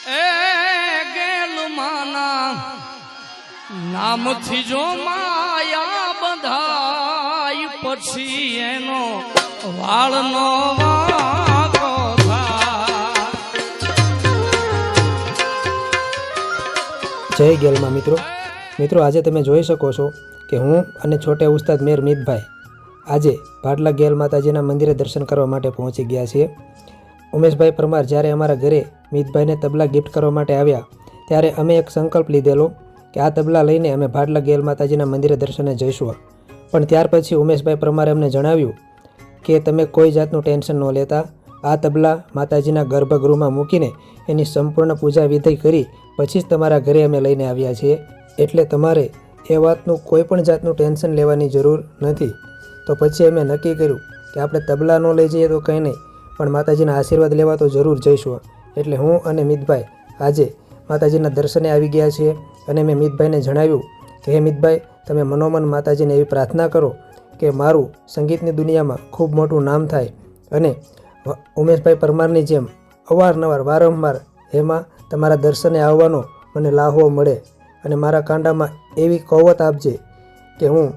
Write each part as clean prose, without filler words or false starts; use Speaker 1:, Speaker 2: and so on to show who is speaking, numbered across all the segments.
Speaker 1: એ ગેલમાના નામથી જો માયા બંધાય પછી એનો વાળનો વાંકો થાય.
Speaker 2: જય ગેલમાં મિત્રો આજે તમે જોઈ શકો છો કે હું અને છોટે ઉસ્તાદ મેર મીતભાઈ આજે ભાડલા ગેલ માતાજીના મંદિરે દર્શન કરવા માટે પહોંચી ગયા છીએ. ઉમેશભાઈ પરમાર જ્યારે અમારા ઘરે મીતભાઈને તબલા ગિફ્ટ કરવા માટે આવ્યા ત્યારે અમે એક સંકલ્પ લીધેલો કે આ તબલા લઈને અમે ભાડલા ગેલ માતાજીના મંદિરે દર્શને જઈશું. પણ ત્યાર પછી ઉમેશભાઈ પરમારે અમને જણાવ્યું કે તમે કોઈ જાતનું ટેન્શન ન લેતા, આ તબલા માતાજીના ગર્ભગૃહમાં મૂકીને એની સંપૂર્ણ પૂજા વિધિ કરી પછી જ તમારા ઘરે અમે લઈને આવ્યા છીએ, એટલે તમારે એ વાતનું કોઈ પણ જાતનું ટેન્શન લેવાની જરૂર નથી. તો પછી અમે નક્કી કર્યું કે આપણે તબલા ન લઈ જઈએ તો કંઈ નહીં, પણ માતાજીના આશીર્વાદ લેવા તો જરૂર જઈશું. એટલે હું અને મીતભાઈ આજે માતાજીના દર્શને આવી ગયા છીએ અને મેં મીતભાઈને જણાવ્યું કે હે મીતભાઈ, તમે મનોમન માતાજીને એવી પ્રાર્થના કરો કે મારું સંગીતની દુનિયામાં ખૂબ મોટું નામ થાય અને ઉમેશભાઈ પરમારની જેમ અવારનવાર વારંવાર એમાં તમારા દર્શને આવવાનો મને લાહવો મળે અને મારા કાંડામાં એવી કવત આપજે કે હું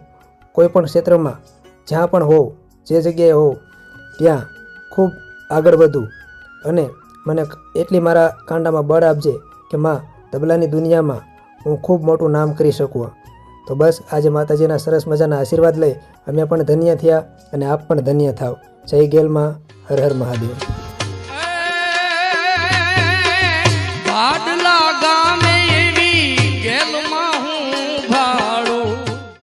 Speaker 2: કોઈ પણ ક્ષેત્રમાં જ્યાં પણ હોઉં, જે જગ્યાએ હોઉં ત્યાં ખૂબ આગળ વધું અને મને એટલી મારા કાંડામાં બળ આપજે કે માં તબલાની દુનિયામાં હું ખૂબ મોટું નામ કરી શકું. તો બસ આજે માતાજીના સરસ મજાના આશીર્વાદ લઈ અમે પણ ધન્ય થયા અને આપ પણ ધન્ય થાવ. જય ગેલમાં, હર હર મહાદેવ.